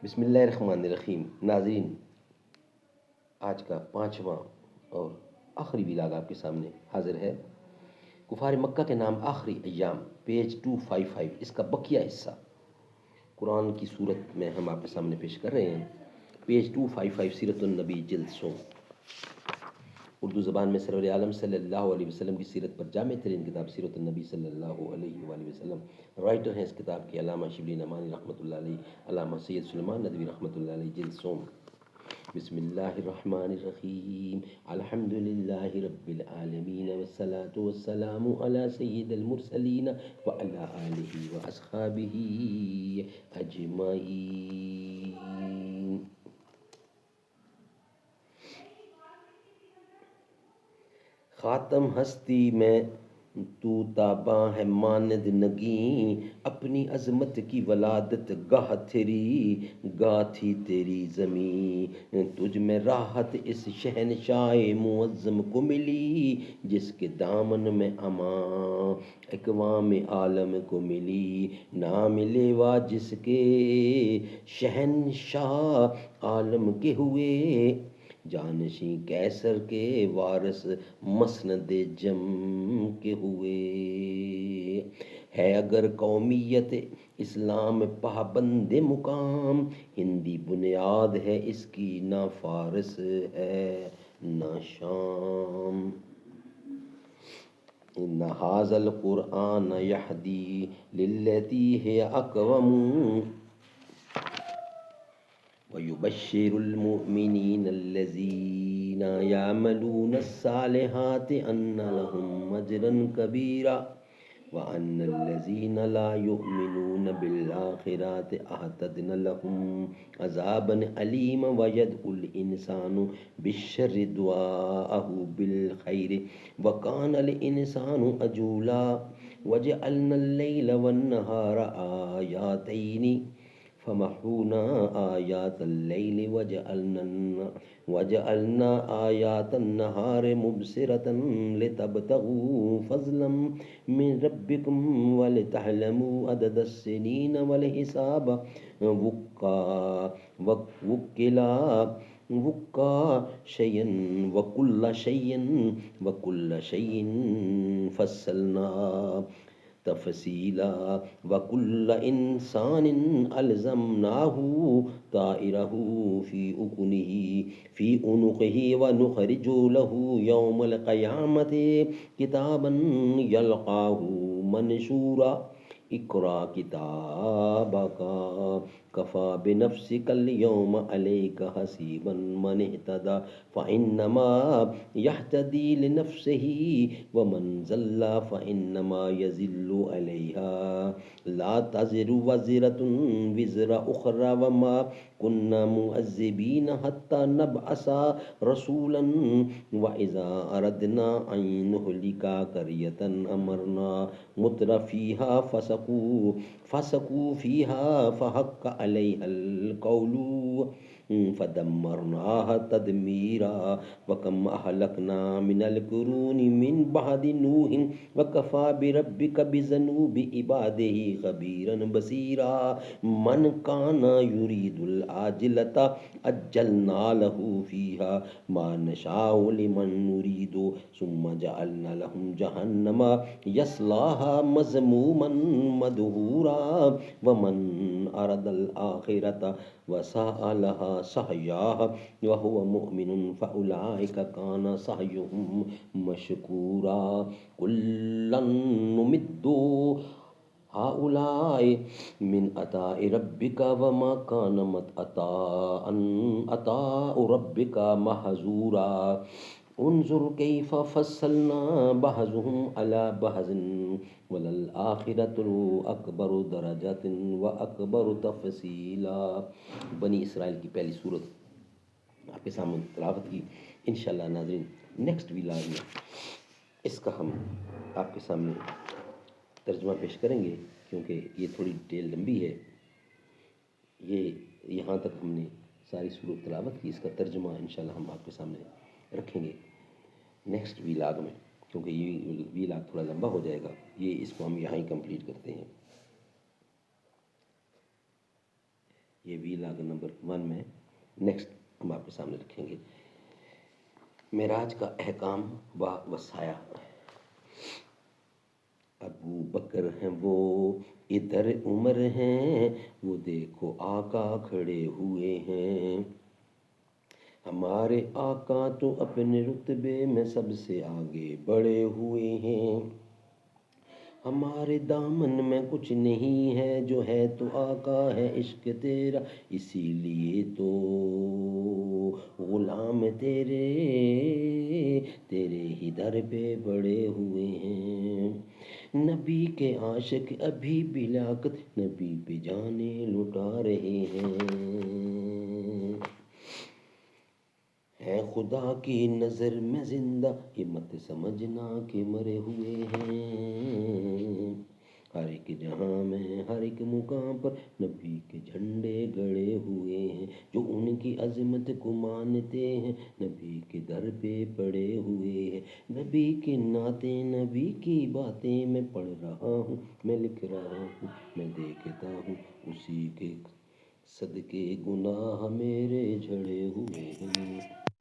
بسم اللہ الرحمن الرحیم۔ ناظرین، آج کا 5واں اور آخری ولاگ آپ کے سامنے حاضر ہے۔ کفار مکہ کے نام آخری ایام، پیج 255، اس کا بقیہ حصہ قرآن کی صورت میں ہم آپ کے سامنے پیش کر رہے ہیں۔ پیج 255، سیرت النبی جلد 100۔ اردو زبان میں سرور عالم صلی اللہ علیہ وسلم کی سیرت پر جامع ترین کتاب سیرت النبی صلی اللہ علیہ وآلہ وسلم۔ رائٹر ہیں اس کتاب کے علامہ شبلی نعمانی رحمۃ اللہ علیہ، علامہ سید سلیمان ندوی رحمۃ اللہ علیہ، جلد 100۔ بسم اللہ الرحمن الرحیم۔ الحمد للہ رب العالمین والصلاة والسلام علی سید المرسلین وعلی آلہ واصحابہ اجمعین۔ خاتم ہستی میں تو تاباں ہے ماند نگیں، اپنی عظمت کی ولادت گاہ تیری، گاہ تھی تیری زمین۔ تجھ میں راحت اس شہنشاہ معظم کو ملی، جس کے دامن میں امان اقوام عالم کو ملی۔ نام لیوا جس کے شہنشاہ عالم کے ہوئے، جانشیں کیسر کے وارث مسند جم کے ہوئے۔ ہے اگر قومیت اسلام پابند مقام، ہندی بنیاد ہے اس کی نہ فارس ہے نہ شام۔ ان ھذا القرآن یہدی للتی ہی اقوم، وَيُبَشِّرُ الْمُؤْمِنِينَ الَّذِينَ يَعْمَلُونَ الصَّالِحَاتِ أَنَّ لَهُمْ أَجْرًا كَبِيرًا وَأَنَّ الَّذِينَ لَا يُؤْمِنُونَ بِالْآخِرَةِ أَعْتَدْنَا لَهُمْ عَذَابًا أَلِيمًا۔ وَيَدْعُ الْإِنسَانُ بِالشَّرِّ دُعَاءَهُ بِالْخَيْرِ وَكَانَ الْإِنسَانُ عَجُولًا۔ وَجَعَلْنَا اللَّيْلَ وَالنَّهَارَ آيَاتَيْنِ فمحونا آیات اللیل وجعلنا آیات النہار مبصرة لتبتغوا فضلا من ربکم ولتعلموا عدد السنین والحساب وکل شیء فصلنا تفصیلا وکل انسان الزمناہ طائرہ فی عنقہ ونخرج لہ یوم القیامۃ کتابا یلقاہ منشورا۔ اقرأ کتابک کفی بنفسک اليوم علیک حسیبا من اہتدی فانما یہتدی لنفسہ ومن ضل فانما یضل علیہا لا تزر وازرۃ وزر اخری وما كنا معذبین حتی نبعث رسولا واذا اردنا ان نہلک قریۃ امرنا مترفیہا فسقوا فیہا فحق علیہا القول فدمرناها تدمیرا۔ وکم اہلکنا من القرون من بعد نوح وکفی بربک بذنوب عبادہ خبیرا بصیرا۔ من کان یرید العاجلۃ عجلنا لہ فیہا ما نشاء لمن نرید ثم جعلنا لہ جہنم یصلاھا مذموما مدحورا۔ ومن اراد الآخرۃ وسعی لها سعیہا وہو مؤمن فاولئک کان سعیہم مشکورا۔ کلا نمد ہؤلاء من عطاء ربک وما کان عطاء ربک محظورا۔ انظر کیف فضلنا بعضهم علی بعض وللآخرۃ اکبر درجات واکبر تفصیلا۔ بنی اسرائیل کی پہلی سورت آپ کے سامنے تلاوت کی۔ انشاءاللہ ناظرین نیکسٹ ویلاگ میں اس کا ہم آپ کے سامنے ترجمہ پیش کریں گے، کیونکہ یہ تھوڑی ڈیٹیل لمبی ہے۔ یہ یہاں تک ہم نے ساری صورت تلاوت کی، اس کا ترجمہ انشاءاللہ ہم آپ کے سامنے رکھیں گے نیکسٹ ویلاگ میں، کیونکہ یہ ویلاگ تھوڑا لمبا ہو جائے گا۔ یہ اس کو ہم یہاں ہی کمپلیٹ کرتے ہیں۔ یہ ویلاگ نمبر 1 میں نیکسٹ ہم آپ کے سامنے رکھیں گے۔ معراج کا احکام و وصایا۔ ابو بکر ہیں وہ ادھر عمر ہیں، وہ دیکھو آقا کھڑے ہوئے ہیں، ہمارے آقا تو اپنے رتبے میں سب سے آگے بڑھے ہوئے ہیں، ہمارے دامن میں کچھ نہیں ہے، جو ہے تو آقا ہے عشق تیرا، اسی لیے تو غلام تیرے ہی در پہ بڑے ہوئے ہیں، نبی کے عاشق ابھی بھی لیاقت نبی پہ جانے لٹا رہے ہیں، ہے خدا کی نظر میں زندہ، یہ مت سمجھنا کہ مرے ہوئے ہیں، ہر ایک جہاں میں ہر ایک مقام پر نبی کے جھنڈے گڑے ہوئے ہیں، جو ان کی عظمت کو مانتے ہیں نبی کے در پہ پڑے ہوئے ہیں، نبی کی نعتیں نبی کی باتیں میں پڑھ رہا ہوں، میں لکھ رہا ہوں، میں دیکھتا ہوں، اسی کے صدقے گناہ میرے جھڑے ہوئے ہیں۔